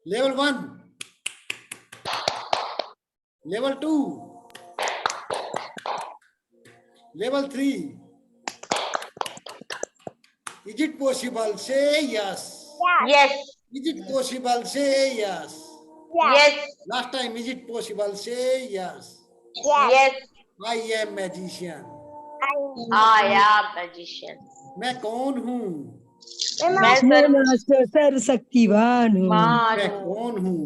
Level 1, level 2, level 3. Is it possible? Say yes. Yes. Is it possible? Say yes. Yes. Last time, is it possible? Say yes. Yes. I am magician. I am magician. मैं कौन हूँ? मैं sir master सर्वशक्तिवान हूँ। मान मैं हूँ। कौन हूँ?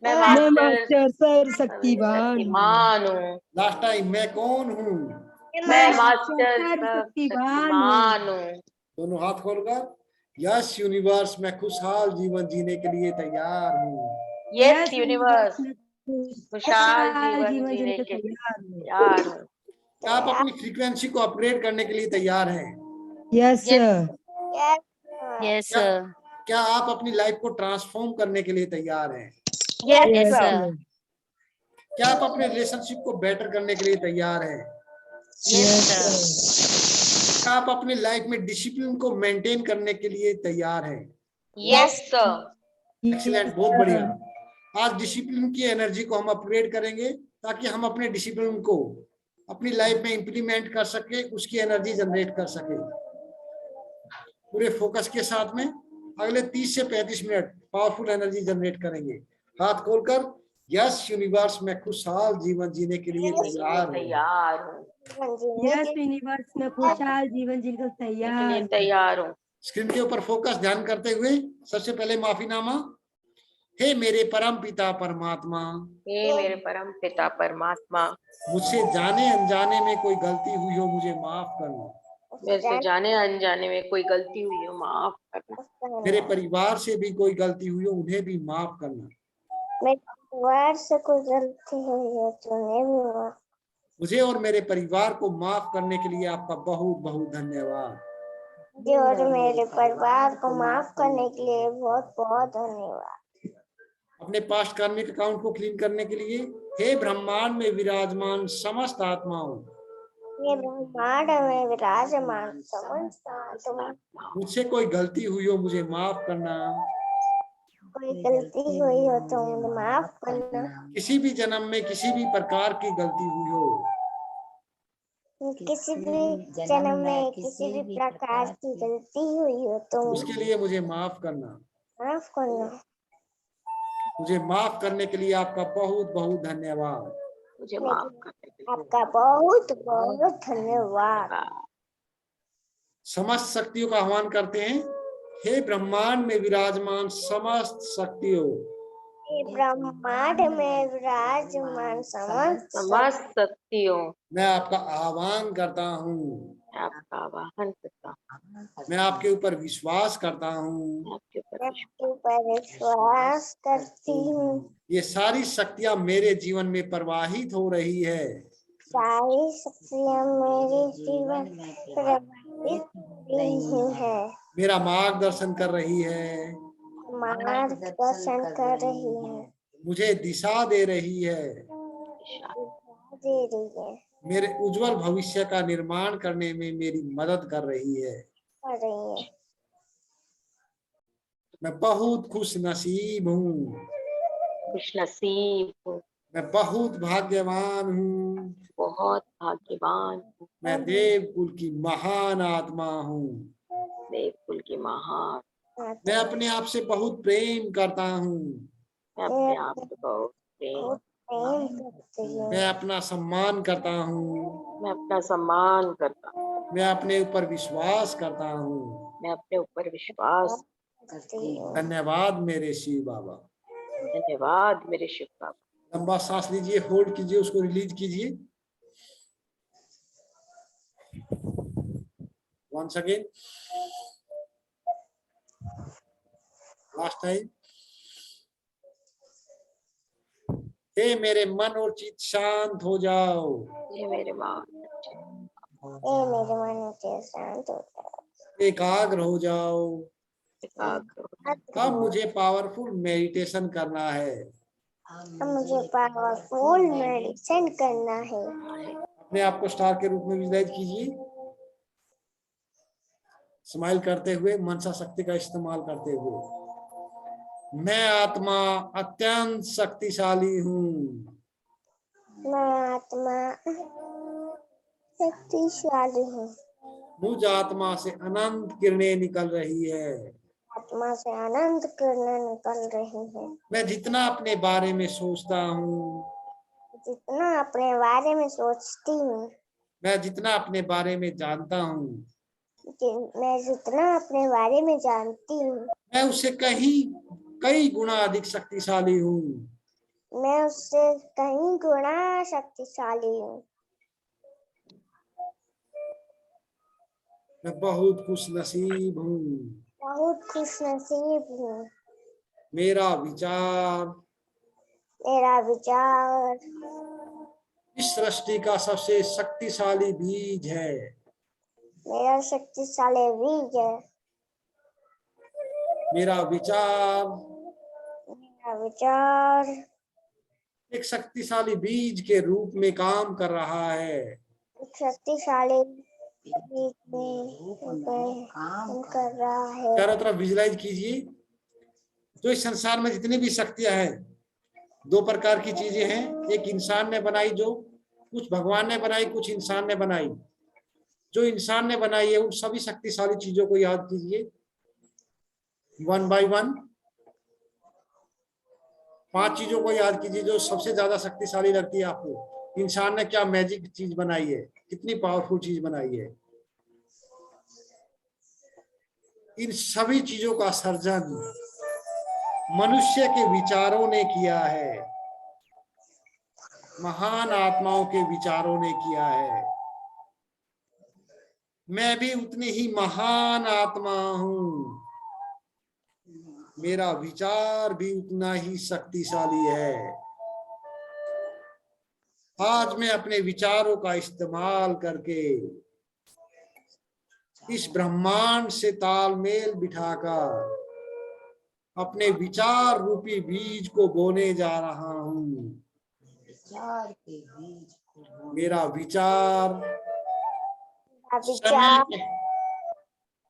मैं मैं मास्टर मास्टर सर्वशक्तिवान हूँ। शक्तिमान हूँ। Last time, मैं कौन हूँ? मैं मास्टर सर्वशक्तिवान शक्तिमान हूँ। दोनों हाथ खोलकर यस यूनिवर्स, मैं खुशहाल जीवन जीने के लिए तैयार हूँ। यस यूनिवर्स, खुशहाल खुशहाल जीवन जीने के तैयार हूँ। तैयार हूँ। क्या आप अपनी फ्रीक्वेंसी को अपग्रेड करने के लिए तैयार हैं? Yes sir. यस क्या, सर। क्या आप अपनी लाइफ को ट्रांसफॉर्म करने के लिए तैयार हैं? Yes sir. क्या आप अपने रिलेशनशिप को बेटर करने के लिए तैयार हैं? Yes sir. क्या आप अपनी लाइफ में डिसिप्लिन को मेंटेन करने के लिए तैयार हैं? Yes sir. एक्सीलेंट, बहुत बढ़िया। आज डिसिप्लिन की एनर्जी को हम अपग्रेड करेंगे ताकि हम अपने डिसिप्लिन को अपनी लाइफ में इंप्लीमेंट कर सके, उसकी एनर्जी जनरेट कर सके। पूरे फोकस के साथ में अगले 30 से 35 मिनट पावरफुल एनर्जी जनरेट करेंगे। हाथ खोलकर यस यूनिवर्स, मैं खुशहाल जीवन जीने के लिए तैयार हूँ। यस यूनिवर्स में खुशहाल जीवन जीने को तैयार हूँ। स्क्रीन के ऊपर फोकस ध्यान करते हुए सबसे पहले माफीनामा। हे मेरे परम पिता परमात्मा, हे मेरे परम पिता परमात्मा, मुझसे जाने अनजाने में कोई गलती हुई हो मुझे माफ करना। मेरे से जाने अनजाने में कोई गलती हुई हो माफ करना। मेरे परिवार से भी कोई गलती हुई हो उन्हें भी माफ करना। मेरे परिवार से कोई गलती हुई है तो उन्हें भी माफ। मुझे और मेरे परिवार को माफ करने के लिए आपका बहुत बहुत धन्यवाद। मुझे और मेरे परिवार को माफ करने के लिए बहुत बहुत धन्यवाद। अपने पास्ट कार्मिक अकाउंट को क्लीन करने के लिए हे ब्रह्मांड में विराजमान समस्त आत्माओं, ये ब्रह्मांड में विराजमान समस्त आत्मा, मुझसे कोई गलती हुई हो मुझे माफ करना। कोई गलती हुई हो तो मुझे माफ करना। किसी भी जन्म में किसी भी प्रकार की गलती हुई हो, किसी भी जन्म में किसी भी प्रकार की गलती हुई हो तो उसके लिए मुझे माफ करना। माफ करना। मुझे माफ करने के लिए आपका बहुत बहुत धन्यवाद। मुझे माफ करने के लिए आपका बहुत बहुत धन्यवाद। समस्त शक्तियों का आह्वान करते हैं। हे ब्रह्मांड में विराजमान समस्त शक्तियों, ये ब्रह्मांड में विराजमान समस्त शक्तियों, मैं आपका आह्वान करता हूँ। आपका आवाहन करता हूँ। मैं आपके ऊपर विश्वास करता हूँ। आपके ऊपर विश्वास करती हूँ। ये सारी शक्तियां मेरे जीवन में प्रवाहित हो रही है। सारी शक्तियाँ मेरे जीवन में प्रवाहित हो रही है। मेरा मार्गदर्शन कर रही है, मार्गदर्शन कर रही है, मुझे दिशा दे रही है, दे रही है, मेरे उज्जवल भविष्य का निर्माण करने में मेरी मदद कर रही है। कर रही है। मैं बहुत खुश नसीब हूँ। खुश नसीब हूँ। मैं बहुत भाग्यवान हूँ। बहुत भाग्यवान हूँ। मैं देव कुल की महान आत्मा हूँ। देवकुल की महान। मैं अपने आप से बहुत प्रेम करता हूँ। मैं अपने आप को बहुत प्रेम करती हूँ। मैं अपना सम्मान करता हूँ। मैं अपना सम्मान करता हूँ। मैं अपने ऊपर विश्वास करता हूँ। मैं अपने ऊपर विश्वास। धन्यवाद मेरे शिव बाबा। धन्यवाद मेरे शिव बाबा। लंबा सांस लीजिए, होल्ड कीजिए, उसको रिलीज कीजिए। Once again, last time. हे मेरे मन और चित्त शांत हो जाओ। ये मेरे मन शांत हो जाओ। एकाग्र हो जाओ। एकाग्र। अब मुझे पावरफुल मेडिटेशन करना है। मुझे पावरफुल मेडिटेशन करना है। अपने आप को स्टार के रूप में विजुलाइज कीजिए, स्माइल करते हुए, मनसा शक्ति का इस्तेमाल करते हुए। मैं आत्मा अत्यंत शक्तिशाली हूँ। मैं आत्मा शक्तिशाली हूँ। मुझ आत्मा से अनंत किरणें निकल रही है। आत्मा से अनंत किरणें निकल रही हैं। मैं जितना अपने बारे में सोचता हूँ, जितना अपने बारे में सोचती हूँ, मैं जितना अपने बारे में जानता हूँ, मैं जितना अपने बारे में जानती हूँ, मैं उससे कई गुना अधिक शक्तिशाली हूँ। मैं उससे कहीं गुना शक्तिशाली हूँ। मैं बहुत खुश नसीब हूँ। बहुत खुशनसीब हूँ। मेरा विचार मेरा विचार इस सृष्टि का सबसे शक्तिशाली बीज है। मेरा शक्तिशाली बीज है। मेरा विचार मेरा विचार एक शक्तिशाली बीज के रूप में काम कर रहा है। एक शक्तिशाली बीज में काम कर रहा है। चारों तरफ विजुलाइज कीजिए। जो इस संसार में जितनी भी शक्तियां हैं, दो प्रकार की चीजें हैं। एक इंसान ने बनाई, जो कुछ भगवान ने बनाई, कुछ इंसान ने बनाई। जो इंसान ने बनाई है उन सभी शक्तिशाली चीजों को याद कीजिए, वन बाय वन। 5 चीजों को याद कीजिए जो सबसे ज्यादा शक्तिशाली लगती है आपको। इंसान ने क्या मैजिक चीज बनाई है, कितनी पावरफुल चीज बनाई है। इन सभी चीजों का सर्जन मनुष्य के विचारों ने किया है, महान आत्माओं के विचारों ने किया है। मैं भी उतनी ही महान आत्मा हूं। मेरा विचार भी उतना ही शक्तिशाली है। आज मैं अपने विचारों का इस्तेमाल करके इस ब्रह्मांड से तालमेल बिठाकर अपने विचार रूपी बीज को बोने जा रहा हूं। मेरा विचार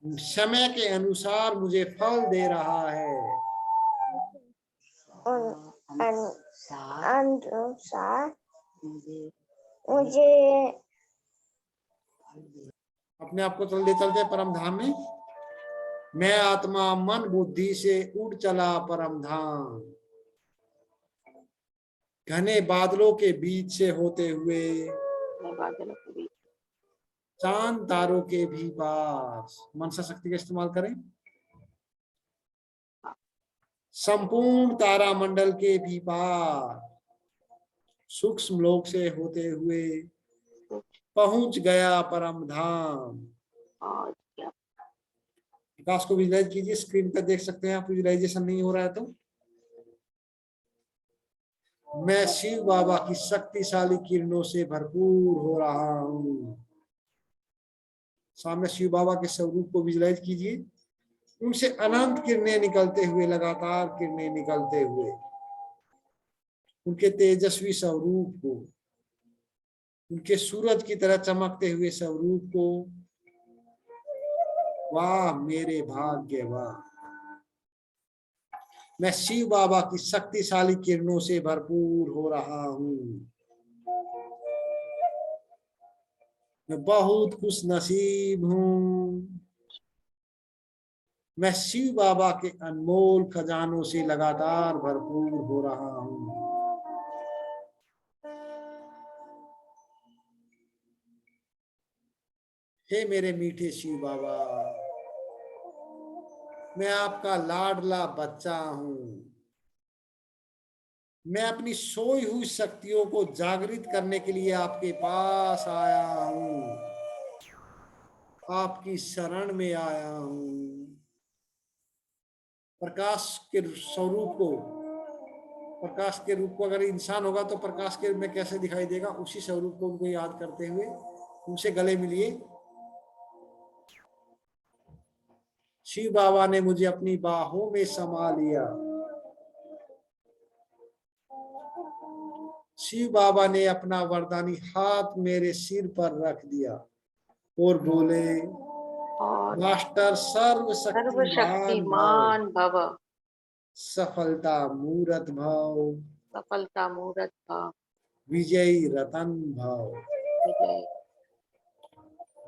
समय के अनुसार मुझे फल दे रहा है। अनुसार मुझे अपने आप को चलते चलते परम धाम में। मैं आत्मा मन बुद्धि से उड़ चला परम धाम, घने बादलों के बीच से होते हुए चांद तारों के भी पास। मनसा शक्ति का इस्तेमाल करें। संपूर्ण तारा मंडल के भी पार सूक्ष्म लोक से होते हुए पहुंच गया परम धाम। विकास को विजुलाइज कीजिए। स्क्रीन पर देख सकते हैं आप, विजुलाइजेशन नहीं हो रहा है तो। मैं शिव बाबा की शक्तिशाली किरणों से भरपूर हो रहा हूं। सामने शिव बाबा के स्वरूप को विजुलाइज कीजिए। उनसे अनंत किरणें निकलते हुए, लगातार किरणें निकलते हुए, उनके तेजस्वी स्वरूप को, उनके सूरज की तरह चमकते हुए स्वरूप को। वाह मेरे भाग्य, वाह। मैं शिव बाबा की शक्तिशाली किरणों से भरपूर हो रहा हूं। मैं बहुत खुश नसीब हूं। मैं शिव बाबा के अनमोल खजानों से लगातार भरपूर हो रहा हूं। हे मेरे मीठे शिव बाबा, मैं आपका लाडला बच्चा हूं। मैं अपनी सोई हुई शक्तियों को जागृत करने के लिए आपके पास आया हूं। आपकी शरण में आया हूं। प्रकाश के स्वरूप को, प्रकाश के रूप को, अगर इंसान होगा तो प्रकाश के रूप में कैसे दिखाई देगा, उसी स्वरूप को उनको याद करते हुए उनसे गले मिलिए। शिव बाबा ने मुझे अपनी बाहों में समा लिया। शिव बाबा ने अपना वरदानी हाथ मेरे सिर पर रख दिया और बोले, मास्टर सर्वशक्तिमान सर्वशक्तिमान भव। सफलता मूरत भव, सफलता मूरत भाव, विजयी रतन भव। विजय।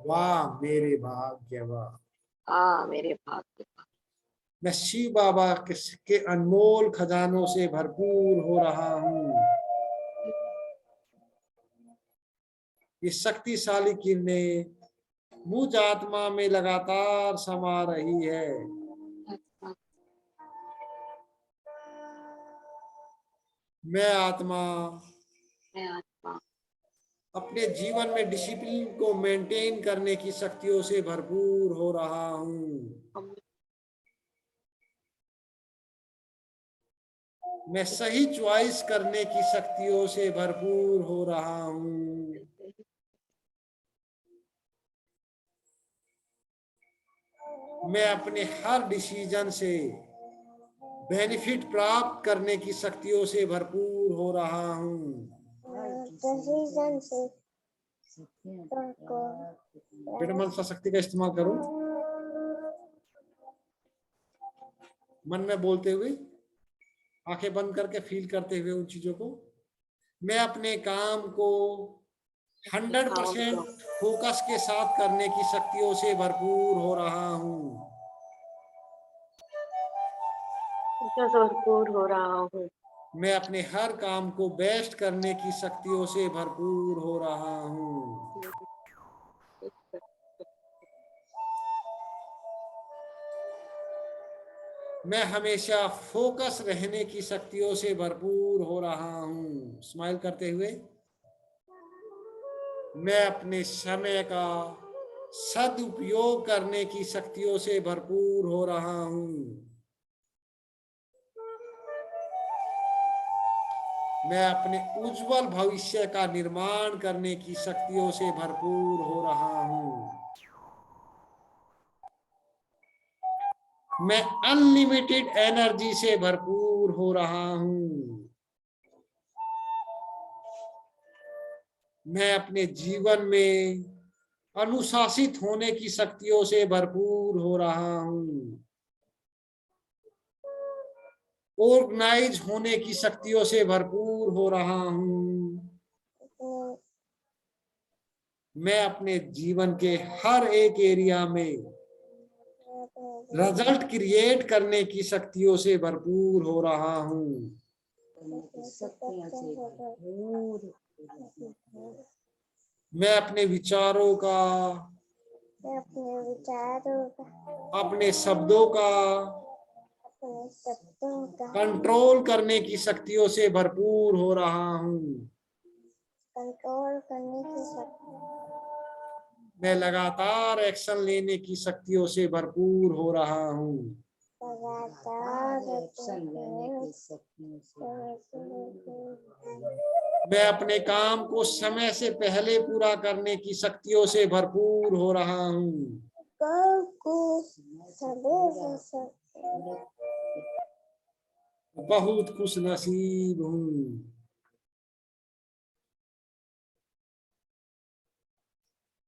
वाह मेरे भाग्य वाह। मेरे भाग्य। मैं शिव बाबा के अनमोल खजानों से भरपूर हो रहा हूँ। ये शक्तिशाली किरणें मुझ आत्मा में लगातार समा रही है। मैं आत्मा मैं आत्मा अपने जीवन में डिसिप्लिन को मेंटेन करने की शक्तियों से भरपूर हो रहा हूँ। मैं सही चॉइस करने की शक्तियों से भरपूर हो रहा हूँ। मैं अपने हर डिसीजन से बेनिफिट प्राप्त करने की शक्तियों से भरपूर हो रहा हूँ। डिसीजन से बेटा मनसा शक्ति का इस्तेमाल करो, मन में बोलते हुए, आंखें बंद करके फील करते हुए उन चीजों को। मैं अपने काम को 100% फोकस के साथ करने की शक्तियों से भरपूर हो रहा हूँ। भरपूर हो रहा हूँ। मैं अपने हर काम को बेस्ट करने की शक्तियों से भरपूर हो रहा हूँ। मैं हमेशा फोकस रहने की शक्तियों से भरपूर हो रहा हूँ। स्माइल करते हुए। मैं अपने समय का सदुपयोग करने की शक्तियों से भरपूर हो रहा हूँ। मैं अपने उज्जवल भविष्य का निर्माण करने की शक्तियों से भरपूर हो रहा हूँ। मैं अनलिमिटेड एनर्जी से भरपूर हो रहा हूँ। मैं अपने जीवन में अनुशासित होने की शक्तियों से भरपूर हो रहा हूँ। ऑर्गेनाइज होने की शक्तियों से भरपूर हो रहा हूँ। मैं अपने जीवन के हर एक एरिया में रिजल्ट क्रिएट करने की शक्तियों से भरपूर हो रहा हूँ। मैं अपने विचारों का, अपने शब्दों का कंट्रोल करने की शक्तियों से भरपूर हो रहा हूँ। कंट्रोल करने की शक्ति। मैं लगातार एक्शन लेने की शक्तियों से भरपूर हो रहा हूँ। मैं अपने काम को समय से पहले पूरा करने की शक्तियों से भरपूर हो रहा हूँ। बहुत खुश नसीब हूँ।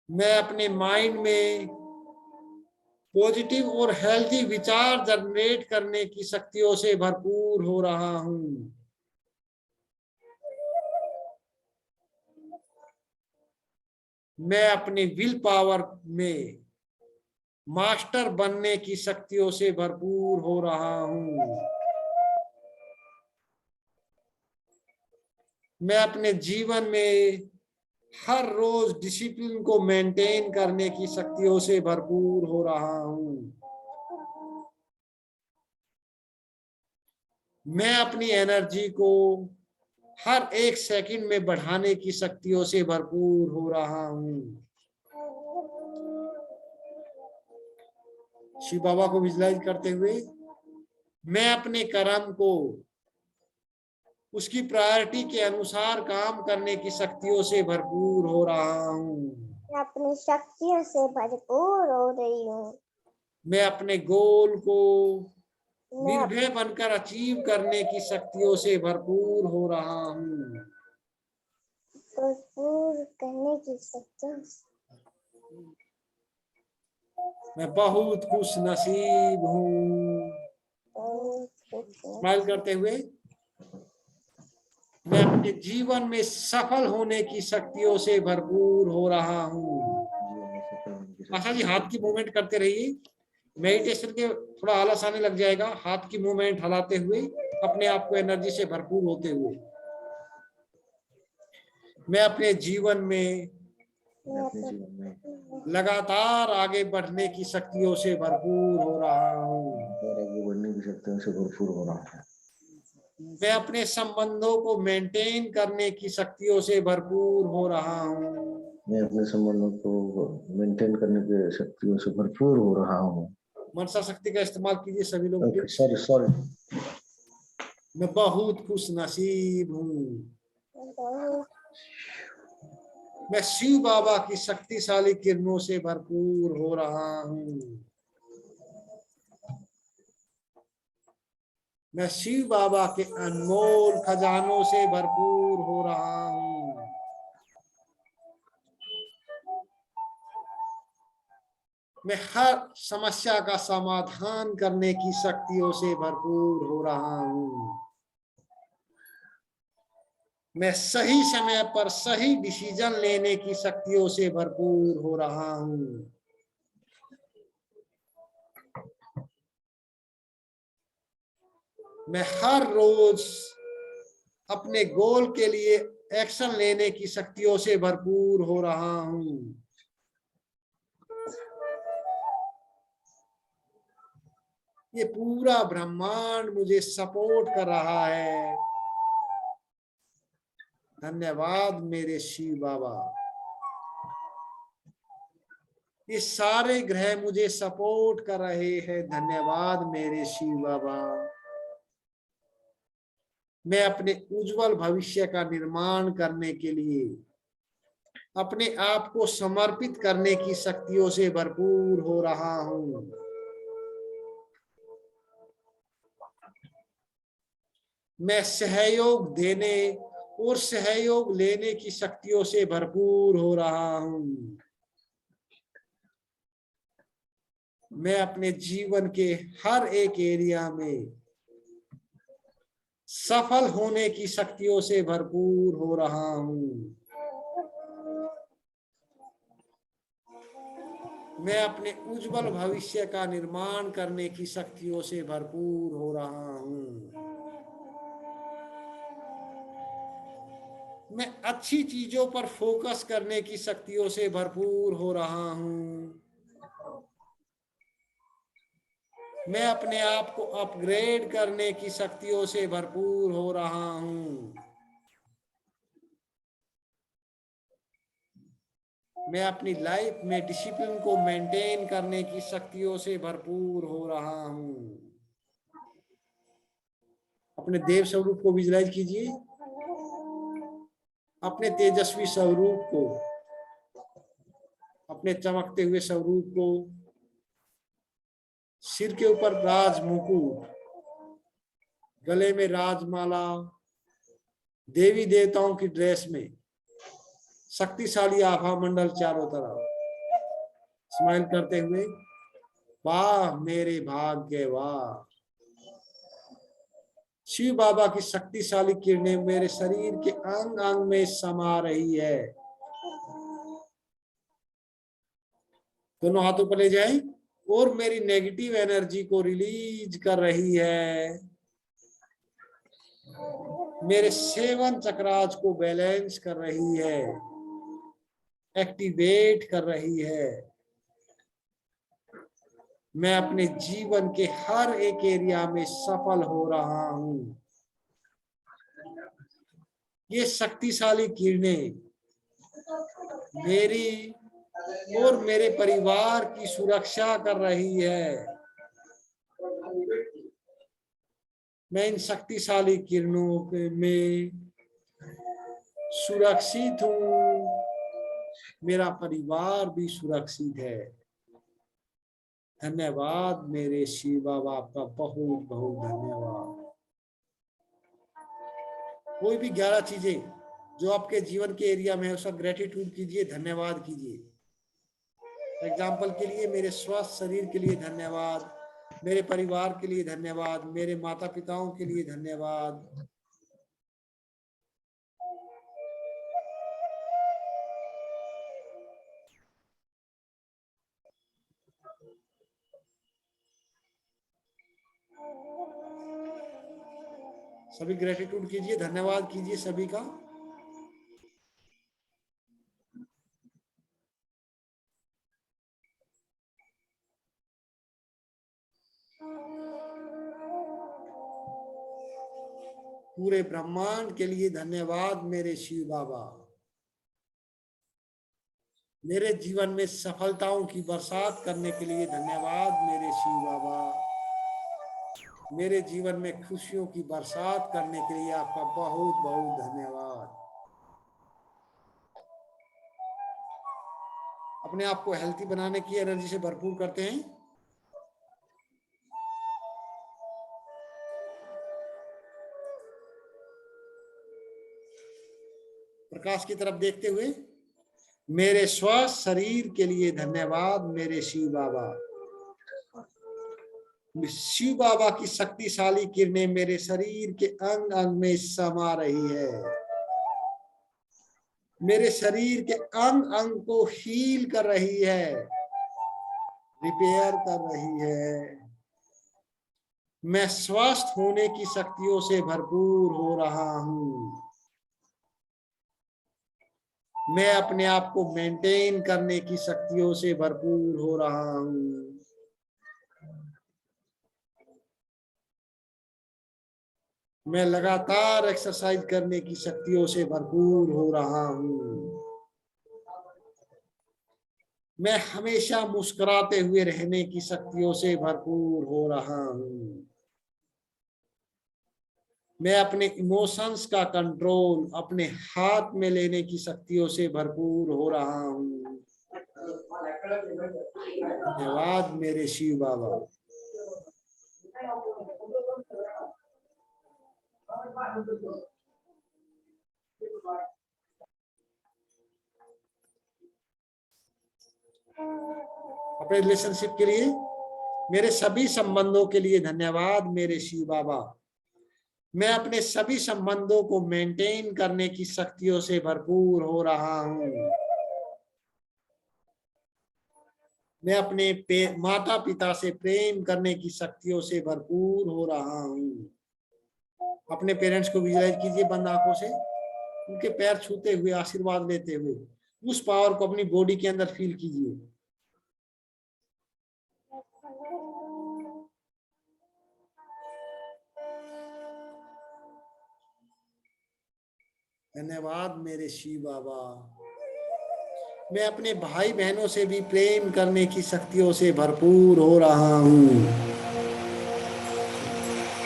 मैं अपने माइंड में पॉजिटिव और हेल्थी विचार जनरेट करने की शक्तियों से भरपूर हो रहा हूँ। मैं अपने विल पावर में मास्टर बनने की शक्तियों से भरपूर हो रहा हूँ। मैं अपने जीवन में हर रोज डिसिप्लिन को मेंटेन करने की शक्तियों से भरपूर हो रहा हूँ। मैं अपनी एनर्जी को हर एक सेकंड में बढ़ाने की शक्तियों से भरपूर हो रहा हूँ। शिव बाबा को विजुलाइज करते हुए मैं अपने कर्म को उसकी प्रायोरिटी के अनुसार काम करने की शक्तियों से भरपूर हो रहा हूँ। मैं अपनी शक्तियों से भरपूर हो रही हूँ। मैं अपने गोल को निर्भय बनकर अचीव करने की शक्तियों से भरपूर हो रहा हूँ। भरपूर करने की शक्तियों से मैं बहुत खुश नसीब हूँ। स्माइल करते हुए, मैं अपने जीवन में सफल होने की शक्तियों से भरपूर हो रहा हूँ। आशा जी हाथ की मूवमेंट करते रहिए, मेडिटेशन के थोड़ा आलस आने लग जाएगा। हाथ की मूवमेंट हिलाते हुए अपने आप को एनर्जी से भरपूर होते हुए, मैं अपने जीवन में लगातार आगे बढ़ने की शक्तियों से भरपूर हो रहा हूँ। आगे बढ़ने की शक्तियों से भरपूर हो रहा है। मैं अपने संबंधों को मेंटेन करने की शक्तियों से भरपूर हो रहा हूँ। मैं अपने संबंधों को मेंटेन करने की शक्तियों से भरपूर हो रहा हूँ। मनसा शक्ति का इस्तेमाल कीजिए सभी लोग। Okay, sorry. मैं बहुत खुश नसीब हूँ। मैं शिव बाबा की शक्तिशाली किरणों से भरपूर हो रहा हूँ। मैं शिव बाबा के अनमोल खजानों से भरपूर हो रहा हूँ। मैं हर समस्या का समाधान करने की शक्तियों से भरपूर हो रहा हूँ। मैं सही समय पर सही डिसीजन लेने की शक्तियों से भरपूर हो रहा हूँ। मैं हर रोज अपने गोल के लिए एक्शन लेने की शक्तियों से भरपूर हो रहा हूँ। ये पूरा ब्रह्मांड मुझे सपोर्ट कर रहा है। धन्यवाद मेरे शिव बाबा। ये सारे ग्रह मुझे सपोर्ट कर रहे हैं। धन्यवाद मेरे शिव बाबा। मैं अपने उज्जवल भविष्य का निर्माण करने के लिए अपने आप को समर्पित करने की शक्तियों से भरपूर हो रहा हूँ। मैं सहयोग देने और सहयोग लेने की शक्तियों से भरपूर हो रहा हूँ। मैं अपने जीवन के हर एक एरिया में सफल होने की शक्तियों से भरपूर हो रहा हूँ। मैं अपने उज्जवल भविष्य का निर्माण करने की शक्तियों से भरपूर हो रहा हूँ। मैं अच्छी चीजों पर फोकस करने की शक्तियों से भरपूर हो रहा हूँ। मैं अपने आप को अपग्रेड करने की शक्तियों से भरपूर हो रहा हूँ। मैं अपनी लाइफ में डिसिप्लिन को मेंटेन करने की शक्तियों से भरपूर हो रहा हूँ। अपने देव स्वरूप को विजुलाइज कीजिए, अपने तेजस्वी स्वरूप को, अपने चमकते हुए स्वरूप को, सिर के ऊपर राज मुकुट, गले में राजमाला, देवी देवताओं की ड्रेस में, शक्तिशाली आभा मंडल चारों तरफ, स्माइल करते हुए, वाह मेरे भाग्य वाह। शिव बाबा की शक्तिशाली किरणें मेरे शरीर के अंग अंग में समा रही है। दोनों हाथों पर ले जाएं और मेरी नेगेटिव एनर्जी को रिलीज कर रही है। मेरे 7 चक्रास को बैलेंस कर रही है, एक्टिवेट कर रही है। मैं अपने जीवन के हर एक एरिया में सफल हो रहा हूँ। ये शक्तिशाली किरणें मेरी और मेरे परिवार की सुरक्षा कर रही है। मैं इन शक्तिशाली किरणों में सुरक्षित हूँ। मेरा परिवार भी सुरक्षित है। धन्यवाद मेरे शिव बाबा, आपका बहुत बहुत धन्यवाद। कोई भी 11 चीजें जो आपके जीवन के एरिया में है उसका ग्रेटिट्यूड कीजिए, धन्यवाद कीजिए। एग्जाम्पल के लिए मेरे स्वस्थ शरीर के लिए धन्यवाद, मेरे परिवार के लिए धन्यवाद, मेरे माता पिताओं के लिए धन्यवाद, सभी ग्रेटिट्यूड कीजिए, धन्यवाद कीजिए सभी का। पूरे ब्रह्मांड के लिए धन्यवाद मेरे शिव बाबा। मेरे जीवन में सफलताओं की बरसात करने के लिए धन्यवाद मेरे शिव बाबा। मेरे जीवन में खुशियों की बरसात करने के लिए आपका बहुत बहुत धन्यवाद। अपने आप को हेल्थी बनाने की एनर्जी से भरपूर करते हैं। प्रकाश की तरफ देखते हुए, मेरे स्वस्थ शरीर के लिए धन्यवाद मेरे शिव बाबा। शिव बाबा की शक्तिशाली किरणें मेरे शरीर के अंग अंग में समा रही है। मेरे शरीर के अंग अंग को हील कर रही है, रिपेयर कर रही है। मैं स्वस्थ होने की शक्तियों से भरपूर हो रहा हूं। मैं अपने आप को मेंटेन करने की शक्तियों से भरपूर हो रहा हूं। मैं लगातार एक्सरसाइज करने की शक्तियों से भरपूर हो रहा हूं। मैं हमेशा मुस्कुराते हुए रहने की शक्तियों से भरपूर हो रहा हूं। मैं अपने इमोशंस का कंट्रोल अपने हाथ में लेने की शक्तियों से भरपूर हो रहा हूं। धन्यवाद मेरे शिव बाबा। अपने रिलेशनशिप के लिए, मेरे सभी संबंधों के लिए धन्यवाद मेरे शिव बाबा। मैं अपने सभी संबंधों को मेंटेन करने की शक्तियों से भरपूर हो रहा हूं। मैं अपने माता पिता से प्रेम करने की शक्तियों से भरपूर हो रहा हूं। अपने पेरेंट्स को विजुअलाइज कीजिए बंद आंखों से, उनके पैर छूते हुए, आशीर्वाद लेते हुए। उस पावर को अपनी बॉडी के अंदर फील कीजिए। धन्यवाद मेरे शिव बाबा। मैं अपने भाई बहनों से भी प्रेम करने की शक्तियों से भरपूर हो रहा हूं।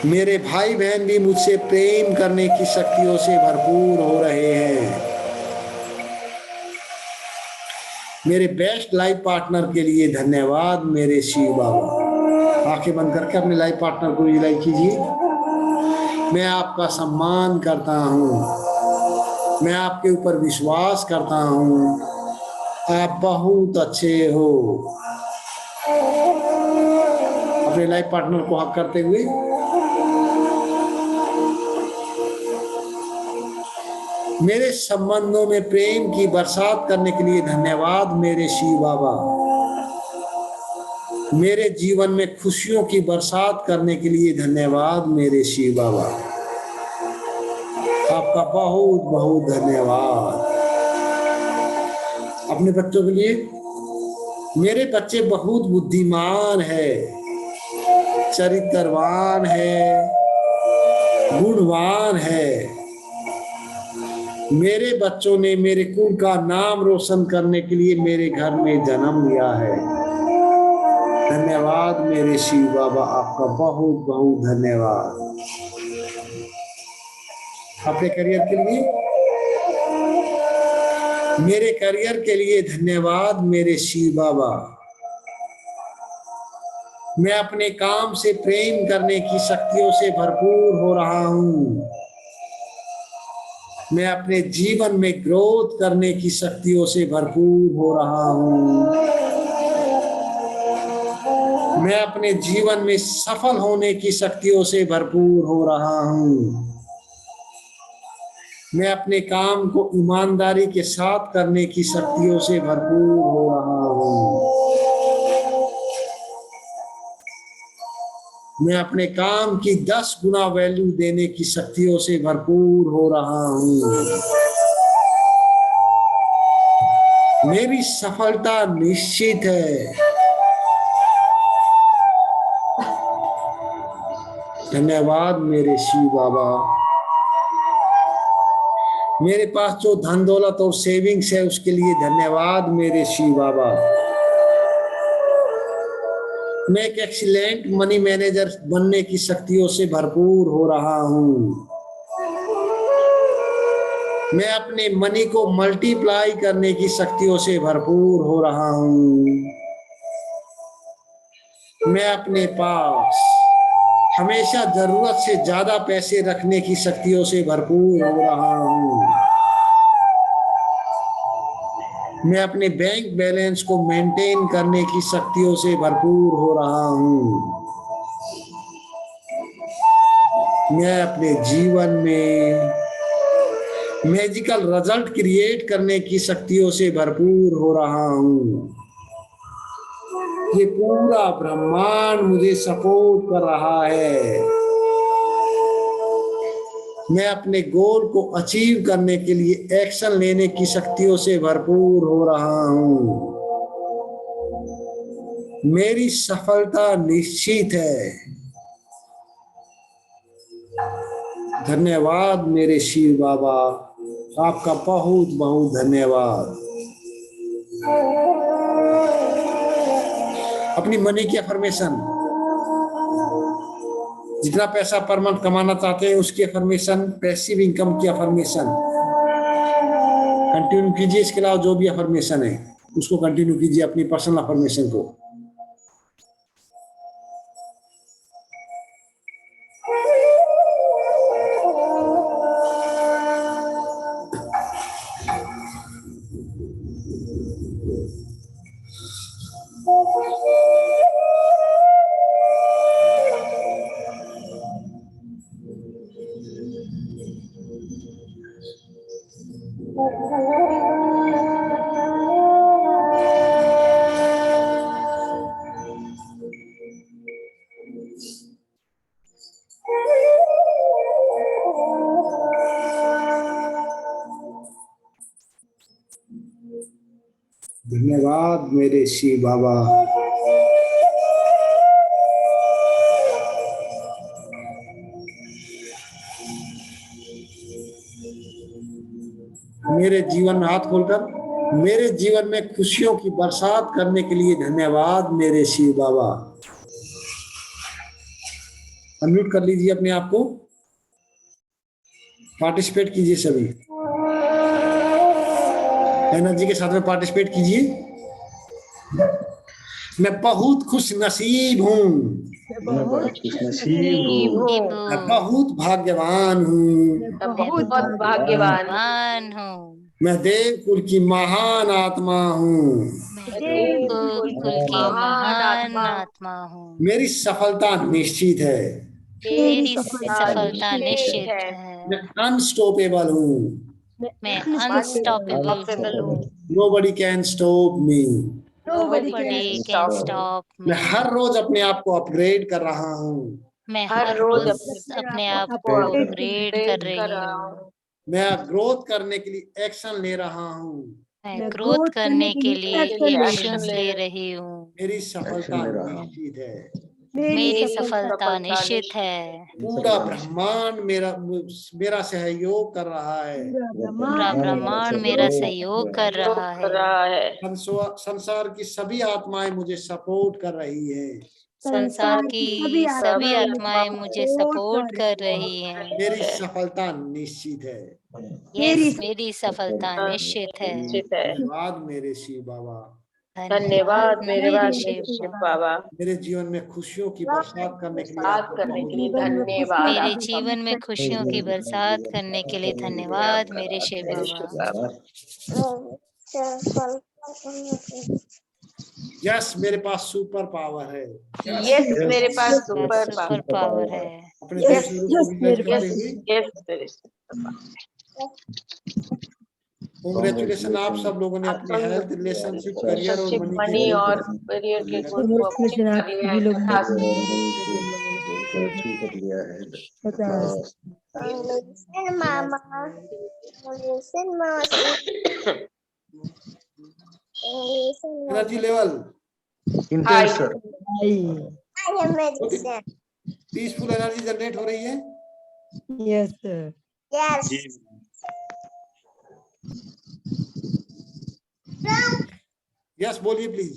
मेरे भाई बहन भी मुझसे प्रेम करने की शक्तियों से भरपूर हो रहे हैं। मेरे बेस्ट लाइफ पार्टनर के लिए धन्यवाद मेरे शिव बाबा। आंखें बंद करके अपने लाइफ पार्टनर को विजुअलाइज कीजिए। मैं आपका सम्मान करता हूं। मैं आपके ऊपर विश्वास करता हूं। आप बहुत अच्छे हो। अपने लाइफ पार्टनर को हक करते हुए, मेरे संबंधों में प्रेम की बरसात करने के लिए धन्यवाद मेरे शिव बाबा। मेरे जीवन में खुशियों की बरसात करने के लिए धन्यवाद मेरे शिव बाबा। आपका बहुत बहुत धन्यवाद। अपने बच्चों के लिए, मेरे बच्चे बहुत बुद्धिमान है, चरित्रवान है, गुणवान है। मेरे बच्चों ने मेरे कुल का नाम रोशन करने के लिए मेरे घर में जन्म लिया है। धन्यवाद मेरे शिव बाबा, आपका बहुत बहुत धन्यवाद। अपने करियर के लिए, मेरे करियर के लिए धन्यवाद मेरे शिव बाबा। मैं अपने काम से प्रेम करने की शक्तियों से भरपूर हो रहा हूं। मैं अपने जीवन में ग्रोथ करने की शक्तियों से भरपूर हो रहा हूं। मैं अपने जीवन में सफल होने की शक्तियों से भरपूर हो रहा हूँ। मैं अपने काम को ईमानदारी के साथ करने की शक्तियों से भरपूर हो रहा हूँ। मैं अपने काम की 10 गुना वैल्यू देने की शक्तियों से भरपूर हो रहा हूँ। मेरी सफलता निश्चित है। धन्यवाद मेरे शिव बाबा। मेरे पास जो धन दौलत और सेविंग्स है उसके लिए धन्यवाद मेरे शिव बाबा। मैं एक एक्सीलेंट मनी मैनेजर बनने की शक्तियों से भरपूर हो रहा हूँ। मैं अपने मनी को मल्टीप्लाई करने की शक्तियों से भरपूर हो रहा हूँ। मैं अपने पास हमेशा जरूरत से ज्यादा पैसे रखने की शक्तियों से भरपूर हो रहा हूँ। मैं अपने बैंक बैलेंस को मेंटेन करने की शक्तियों से भरपूर हो रहा हूँ। मैं अपने जीवन में मैजिकल रिजल्ट क्रिएट करने की शक्तियों से भरपूर हो रहा हूँ। ये पूरा ब्रह्मांड मुझे सपोर्ट कर रहा है। मैं अपने गोल को अचीव करने के लिए एक्शन लेने की शक्तियों से भरपूर हो रहा हूँ। मेरी सफलता निश्चित है। धन्यवाद मेरे शिव बाबा, आपका बहुत बहुत धन्यवाद। अपनी मनी की अफर्मेशन, जितना पैसा पर मंथ कमाना चाहते हैं उसकी अफर्मेशन, पैसिव इनकम की अफर्मेशन कंटिन्यू कीजिए। इसके अलावा जो भी अफर्मेशन है उसको कंटिन्यू कीजिए, अपनी पर्सनल अफर्मेशन को। धन्यवाद मेरे शिव बाबा। मेरे जीवन में हाथ खोलकर मेरे जीवन में खुशियों की बरसात करने के लिए धन्यवाद मेरे शिव बाबा। अनम्यूट कर लीजिए अपने आप को, पार्टिसिपेट कीजिए, सभी एनर्जी के साथ में पार्टिसिपेट कीजिए। मैं बहुत खुश नसीब हूँ, मैं बहुत खुशनसीब हूँ, मैं बहुत भाग्यवान हूँ, बहुत भाग्यवान हूँ, मैं देव कुल की महान आत्मा हूँ, कुल की महान आत्मा हूँ। मेरी सफलता निश्चित है, मेरी सफलता निश्चित है, मैं अनस्टॉपेबल हूँ, मैं अनस्टॉपेबल हूँ। Nobody can stop me. Nobody can stop me. मैं हर रोज अपने आप को अपग्रेड कर रहा हूँ, मैं हर रोज अपने आप को अपग्रेड कर रही हूँ। मैं ग्रोथ करने के लिए एक्शन ले रहा हूँ, मैं ग्रोथ करने के लिए एक्शंस ले रही हूँ। मेरी सफलता ले रहा हूँ। निश्चित है, मेरी सफलता निश्चित है। पूरा ब्रह्मांड मेरा सहयोग कर रहा है, पूरा ब्रह्मांड मेरा सहयोग कर रहा है। संसार की सभी आत्माएं मुझे सपोर्ट कर रही है, संसार की सभी आत्माएं मुझे सपोर्ट कर रही हैं। मेरी सफलता निश्चित है। यस, मेरी सफलता निश्चित है। धन्यवाद मेरे शिव बाबा। धन्यवाद मेरे शिव बाबा। मेरे जीवन में खुशियों की बरसात करने के लिए आपको धन्यवाद। मेरे जीवन में खुशियों की बरसात करने के लिए धन्यवाद मेरे शिव बाबा। यस मेरे पास सुपर पावर है। यस मेरे पास सुपर सुपर पावर है। अपने Yes, दूसरे रूप yes, को विजुअलाइज मेरे करते पास हुए यस कांग्रेचुलेशन आप सब लोगों ने अपनी हेल्थ, रिलेशनशिप, करियर और रिलेशनशिप, मनी मनी के और करियर के गोल को Congratulations आप सभी लोग ने हासिल अचीव कर लिया है। 50 Congratulations, Mama. Congratulations, Mama. Congratulations, energy Mama. Level intense sir. I am magician. Peaceful energy generate हो रही है। Yes, sir. Yes. यस बोलिए प्लीज।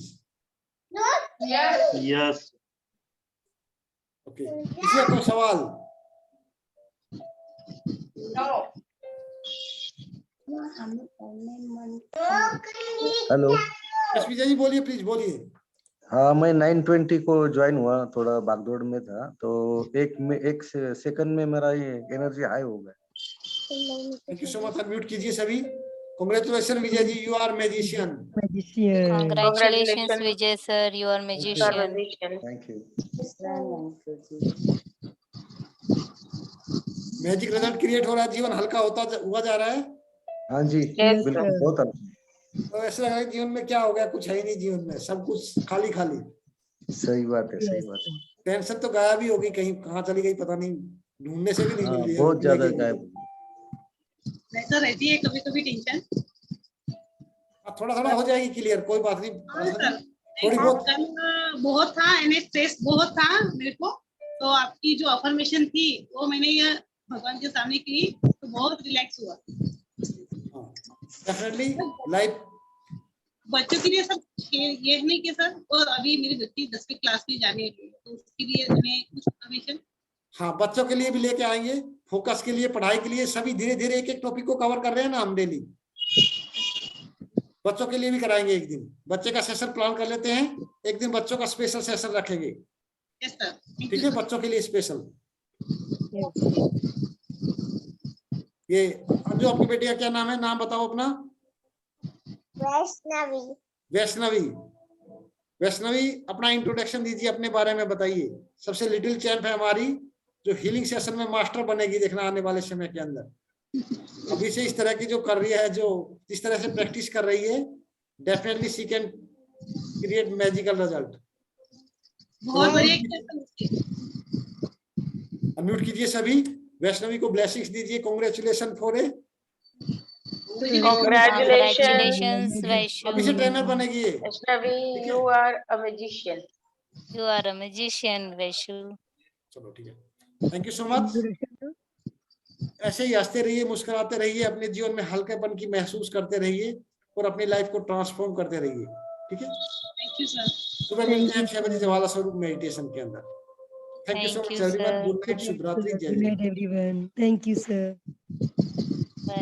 यस ओके किसी का कोई सवाल? हेलो। यस विजय जी बोलिए प्लीज बोलिए। हाँ मैं 9:20 को ज्वाइन हुआ, थोड़ा भागदौड़ में था, तो एक सेकंड में मेरा ये एनर्जी हाई हो गया। Thank you so much. Unmute कीजिए सभी। Congratulation Vijay ji, you are magician. Magician. Congratulations, Vijay sir, you are magician. Thank you. Magic result create हो रहा है, जीवन हल्का हुआ जा रहा है। हाँ जी Yes, बिल्कुल sir. बहुत अच्छा। तो ऐसा लग रहा है जीवन में क्या हो गया, कुछ है ही नहीं जीवन में, सब कुछ खाली खाली। सही बात है, सही Yes, बात है। टेंशन तो गायब ही हो गई, कहीं कहाँ चली गई पता नहीं, ढूंढने से भी नहीं मिल हाँ रही है। बहुत ज्यादा लगी हुई है। गायब। ऐसा रहती है कभी कभी टेंशन। अब थोड़ा थोड़ा हो जाएगी क्लियर, कोई बात नहीं। हाँ सर, थोड़ी बहुत कल बहुत था, स्ट्रेस बहुत था मेरे को, तो आपकी जो अफर्मेशन थी वो मैंने ये भगवान के सामने की, तो बहुत रिलैक्स हुआ। डेफिनेटली लाइफ बच्चों के लिए सब ये नहीं कि सर, और अभी मेरी बच्ची 10वीं क्लास में जाने वाली है, तो उसके लिए मैंने कुछ अफर्मेशन। हाँ बच्चों के लिए भी लेके आएंगे, फोकस के लिए, पढ़ाई के लिए, सभी धीरे धीरे एक एक टॉपिक को कवर कर रहे हैं ना हम डेली। बच्चों के लिए भी कराएंगे एक दिन, बच्चे का सेशन प्लान कर लेते हैं, एक दिन बच्चों का स्पेशल सेशन रखेंगे। यस सर, ठीक है, बच्चों के लिए स्पेशल। ये जो आपकी बेटी का क्या नाम है, नाम बताओ अपना। वैष्णवी। वैष्णवी। वैष्णवी अपना इंट्रोडक्शन दीजिए, अपने बारे में बताइए। सबसे लिटिल चैंप है हमारी, जो हीलिंग सेशन में मास्टर बनेगी, देखना आने वाले समय के अंदर। अभी से इस तरह की जो कर रही है, जो इस तरह से प्रैक्टिस कर रही है, definitely she can create magical result. बहुत बढ़िया। अनम्यूट कीजिए सभी, वैष्णवी को ब्लेसिंग्स दीजिए। Congratulation for a, Congratulations, Vaishu. अभी से ट्रेनर बनेगी ये। Vaishnavi, you are a magician. You are a magician, Vaishu. चलो ठीक है, थैंक यू सो मच। ऐसे ही हंसते रहिए, मुस्कुराते रहिए, अपने जीवन में हल्केपन की महसूस करते रहिए और अपनी लाइफ को ट्रांसफॉर्म करते रहिए। ठीक है, थैंक यू सर। सुबह मिलते हैं 6 बजे ज्वाला स्वरूप मेडिटेशन के अंदर। Thank you so Thank much you, everyone, sir. Good night, शुभ रात्रि, जय Good जय। night, everyone. Thank you, sir.